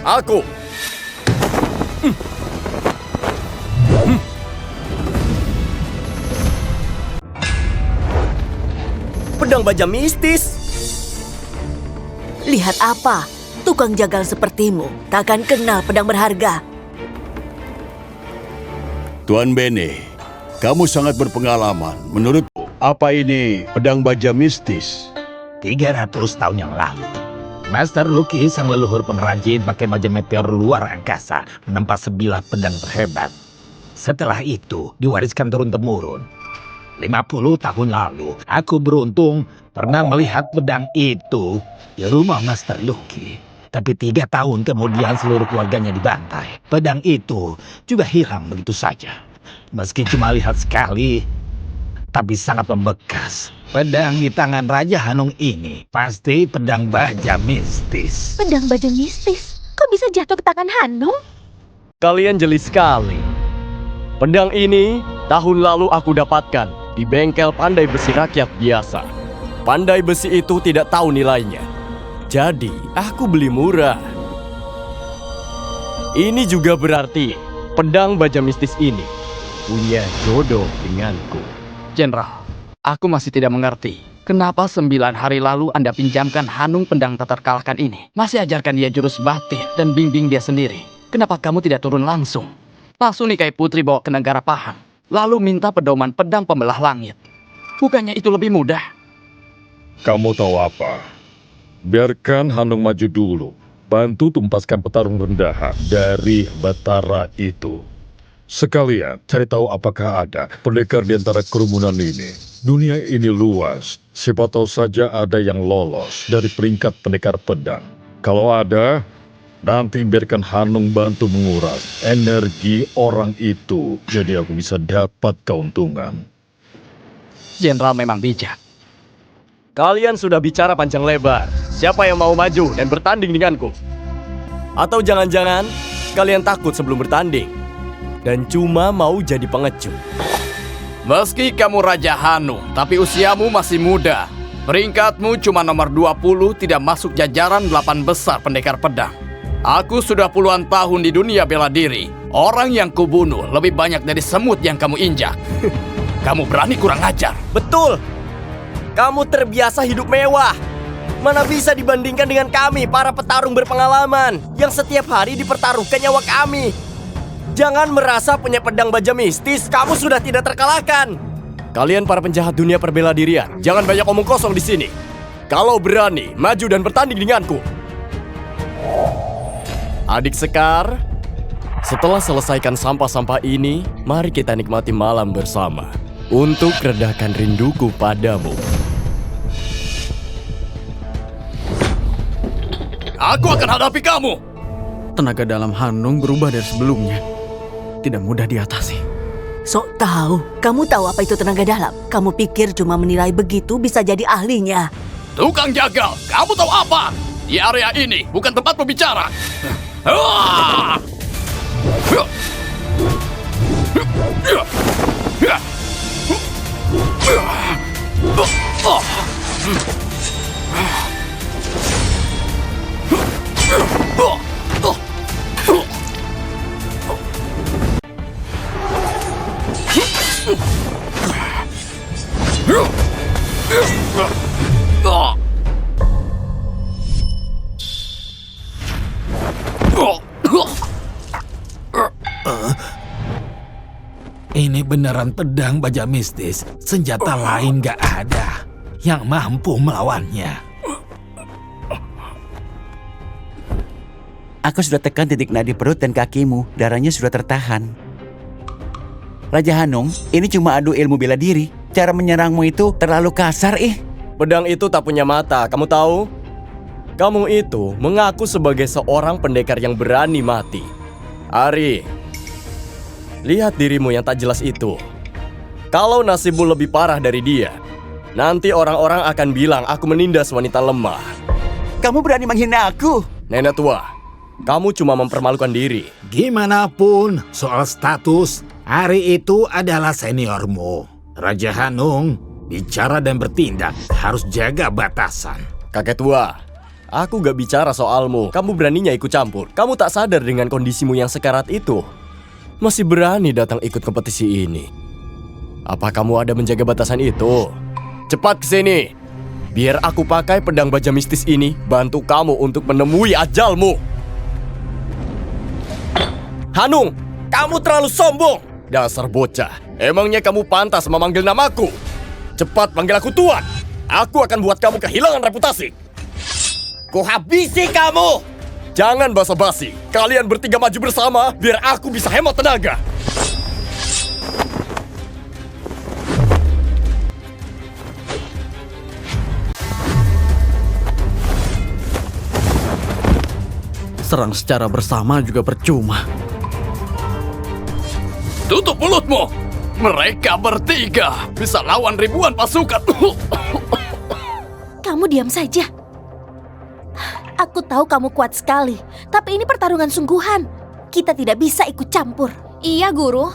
Aku. Pedang baja mistis. Lihat apa? Tukang jagal sepertimu tak akan kenal pedang berharga. Tuan Bene, kamu sangat berpengalaman. Menurutku, apa ini pedang baja mistis? 300 tahun yang lalu, Master Lucky, sang leluhur pengrajin pakai baja meteor luar angkasa, menempa sebilah pedang terhebat. Setelah itu, diwariskan turun-temurun. 50 tahun lalu, aku beruntung pernah melihat pedang itu di rumah Master Lucky. Tapi 3 tahun kemudian seluruh keluarganya dibantai. Pedang itu juga hilang begitu saja. Meski cuma lihat sekali, tapi sangat membekas. Pedang di tangan Raja Hanung ini pasti pedang baja mistis. Pedang baja mistis? Kok bisa jatuh ke tangan Hanung? Kalian jeli sekali. Pedang ini tahun lalu aku dapatkan di bengkel pandai besi rakyat biasa. Pandai besi itu tidak tahu nilainya. Jadi, aku beli murah. Ini juga berarti pedang baja mistis ini punya jodoh denganku. Jenderal, aku masih tidak mengerti. Kenapa 9 hari lalu Anda pinjamkan Hanung pedang tak terkalahkan ini? Masih ajarkan dia jurus batin dan bimbing dia sendiri. Kenapa kamu tidak turun langsung? Langsung nikahi putri bawa ke negara Pahang. Lalu minta pedoman pedang pembelah langit. Bukannya itu lebih mudah? Kamu tahu apa? Biarkan Hanung maju dulu. Bantu tumpaskan petarung rendahan dari Batara itu. Sekalian cari tahu apakah ada pendekar di antara kerumunan ini. Dunia ini luas. Siapa tahu saja ada yang lolos dari peringkat pendekar pedang. Kalau ada, nanti biarkan Hanung bantu menguras energi orang itu. Jadi aku bisa dapat keuntungan. Jenderal memang bijak. Kalian sudah bicara panjang lebar. Siapa yang mau maju dan bertanding denganku? Atau jangan-jangan kalian takut sebelum bertanding dan cuma mau jadi pengecut? Meski kamu Raja Hanung, tapi usiamu masih muda. Peringkatmu cuma nomor 20, tidak masuk jajaran 8 besar pendekar pedang. Aku sudah puluhan tahun di dunia bela diri. Orang yang kubunuh lebih banyak dari semut yang kamu injak. Kamu berani kurang ajar. Betul. Kamu terbiasa hidup mewah. Mana bisa dibandingkan dengan kami, para petarung berpengalaman yang setiap hari dipertaruhkan nyawa kami. Jangan merasa punya pedang baja mistis, kamu sudah tidak terkalahkan. Kalian para penjahat dunia perbela dirian, jangan banyak omong kosong di sini. Kalau berani, maju dan bertanding denganku. Adik Sekar, setelah selesaikan sampah-sampah ini, mari kita nikmati malam bersama untuk redahkan rinduku padamu. Aku akan hadapi kamu. Tenaga dalam Hanung berubah dari sebelumnya. Tidak mudah diatasi. Sok tahu, kamu tahu apa itu tenaga dalam? Kamu pikir cuma menilai begitu bisa jadi ahlinya? Tukang jagal, kamu tahu apa? Di area ini bukan tempat pembicara. Ini beneran pedang baja mistis. Senjata lain gak ada yang mampu melawannya. Aku sudah tekan titik nadi perut dan kakimu. Darahnya sudah tertahan. Raja Hanung, ini cuma adu ilmu bela diri. Cara menyerangmu itu terlalu kasar, Pedang itu tak punya mata, kamu tahu? Kamu itu mengaku sebagai seorang pendekar yang berani mati. Ari, lihat dirimu yang tak jelas itu. Kalau nasibmu lebih parah dari dia, nanti orang-orang akan bilang aku menindas wanita lemah. Kamu berani menghina aku? Nenek tua, kamu cuma mempermalukan diri. Gimana pun soal status, Ari itu adalah seniormu. Raja Hanung, bicara dan bertindak harus jaga batasan. Kakek tua, Aku gak bicara soalmu. Kamu beraninya ikut campur. Kamu tak sadar dengan kondisimu yang sekarat itu. Masih berani datang ikut kompetisi ini. Apa kamu ada menjaga batasan itu? Cepat ke sini. Biar aku pakai pedang baja mistis ini bantu kamu untuk menemui ajalmu. Hanung, kamu terlalu sombong. Dasar bocah. Emangnya kamu pantas memanggil namaku? Cepat panggil aku Tuan. Aku akan buat kamu kehilangan reputasi. Kuhabisi kamu. Jangan basa-basi. Kalian bertiga maju bersama biar aku bisa hemat tenaga. Serang secara bersama juga percuma. Tutup mulutmu. Mereka bertiga bisa lawan ribuan pasukan. Kamu diam saja. Aku tahu kamu kuat sekali, tapi ini pertarungan sungguhan. Kita tidak bisa ikut campur. Iya, Guru.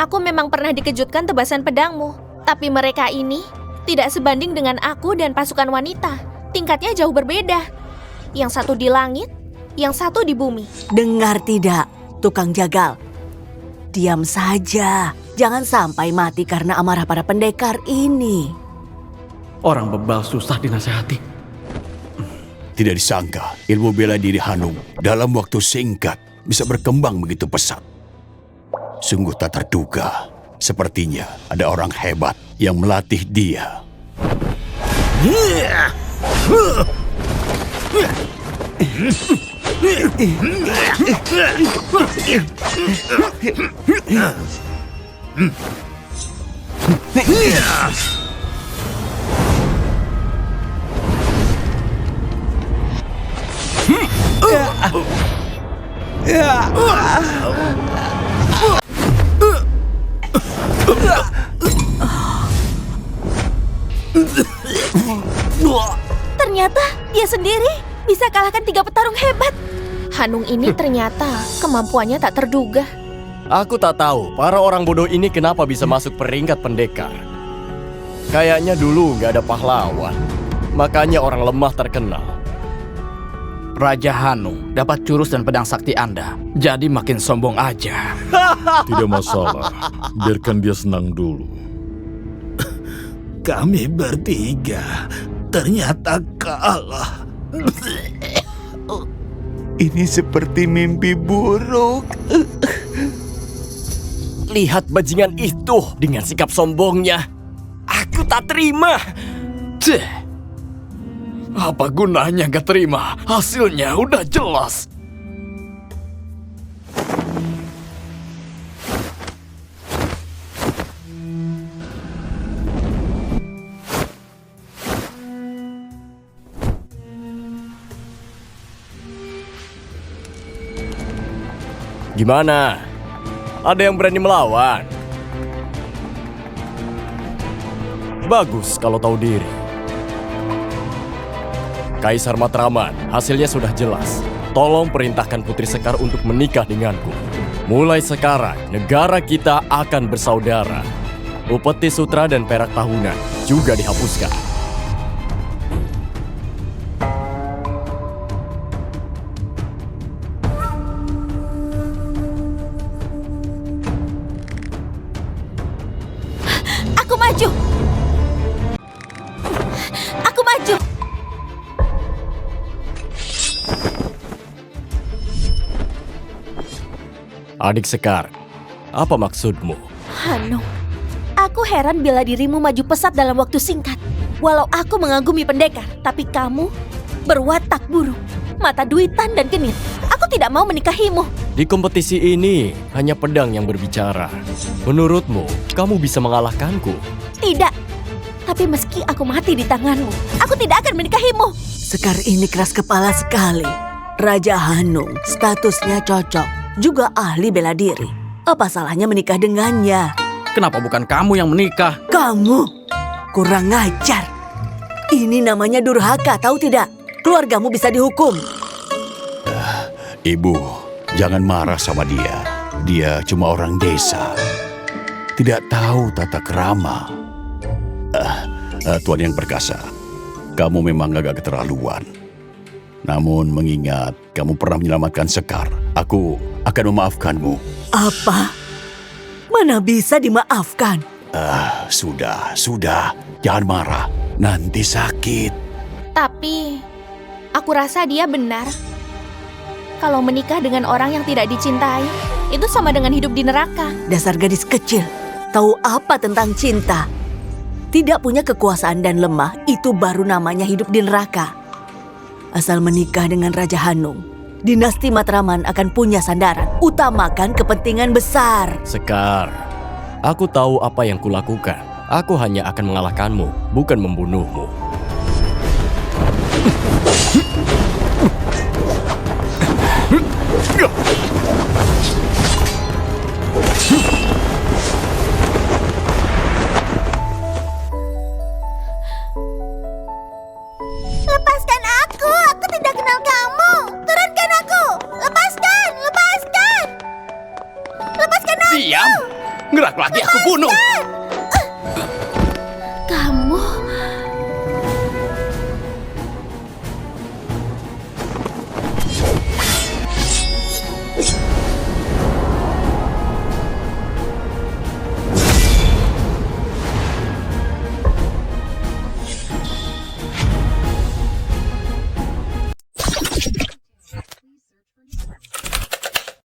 Aku memang pernah dikejutkan tebasan pedangmu. Tapi mereka ini tidak sebanding dengan aku dan pasukan wanita. Tingkatnya jauh berbeda. Yang satu di langit, yang satu di bumi. Dengar tidak, tukang jagal? Diam saja. Jangan sampai mati karena amarah para pendekar ini. Orang bebal susah dinasehati. Tidak disangka ilmu bela diri Hanung dalam waktu singkat bisa berkembang begitu pesat. Sungguh tak terduga. Sepertinya ada orang hebat yang melatih dia. Ternyata dia sendiri bisa kalahkan 3 petarung hebat. Hanung ini ternyata kemampuannya tak terduga. Aku tak tahu para orang bodoh ini kenapa bisa masuk peringkat pendekar. Kayaknya dulu gak ada pahlawan. Makanya orang lemah terkenal. Raja Hanung dapat jurus dan pedang sakti Anda. Jadi makin sombong aja. Tidak masalah, biarkan dia senang dulu. Kami bertiga ternyata kalah. Ini seperti mimpi buruk. Lihat bajingan itu dengan sikap sombongnya. Aku tak terima. Ceh. Apa gunanya gak terima? Hasilnya udah jelas. Gimana? Ada yang berani melawan? Bagus kalau tahu diri. Kaisar Matraman, hasilnya sudah jelas. Tolong perintahkan Putri Sekar untuk menikah denganku. Mulai sekarang, negara kita akan bersaudara. Upeti sutra dan perak tahunan juga dihapuskan. Aku maju. Aku maju. Adik Sekar, apa maksudmu? Hanung, aku heran bela dirimu maju pesat dalam waktu singkat. Walau aku mengagumi pendekar, tapi kamu berwatak buruk, mata duitan dan genit. Aku tidak mau menikahimu. Di kompetisi ini, hanya pedang yang berbicara. Menurutmu, kamu bisa mengalahkanku? Tidak. Tapi meski aku mati di tanganmu, aku tidak akan menikahimu. Sekar ini keras kepala sekali. Raja Hanung statusnya cocok. Juga ahli bela diri. Apa salahnya menikah dengannya? Kenapa bukan kamu yang menikah? Kamu kurang ngajar. Ini namanya durhaka, tahu tidak? Keluargamu bisa dihukum. Ibu, jangan marah sama dia. Dia cuma orang desa. Tidak tahu tata krama. Tuan yang perkasa, kamu memang agak keterlaluan. Namun mengingat kamu pernah menyelamatkan Sekar, aku akan memaafkanmu. Apa? Mana bisa dimaafkan? Sudah. Jangan marah. Nanti sakit. Tapi, aku rasa dia benar. Kalau menikah dengan orang yang tidak dicintai, itu sama dengan hidup di neraka. Dasar gadis kecil, tahu apa tentang cinta? Tidak punya kekuasaan dan lemah, itu baru namanya hidup di neraka. Asal menikah dengan Raja Hanung, dinasti Matraman akan punya sandaran. Utamakan kepentingan besar. Sekar, aku tahu apa yang kulakukan. Aku hanya akan mengalahkanmu, bukan membunuhmu. Lepaskan aku tidak kenal kamu. Turunkan aku, lepaskan. Lepaskan aku. Diam! Gerak lagi aku bunuh! Kamu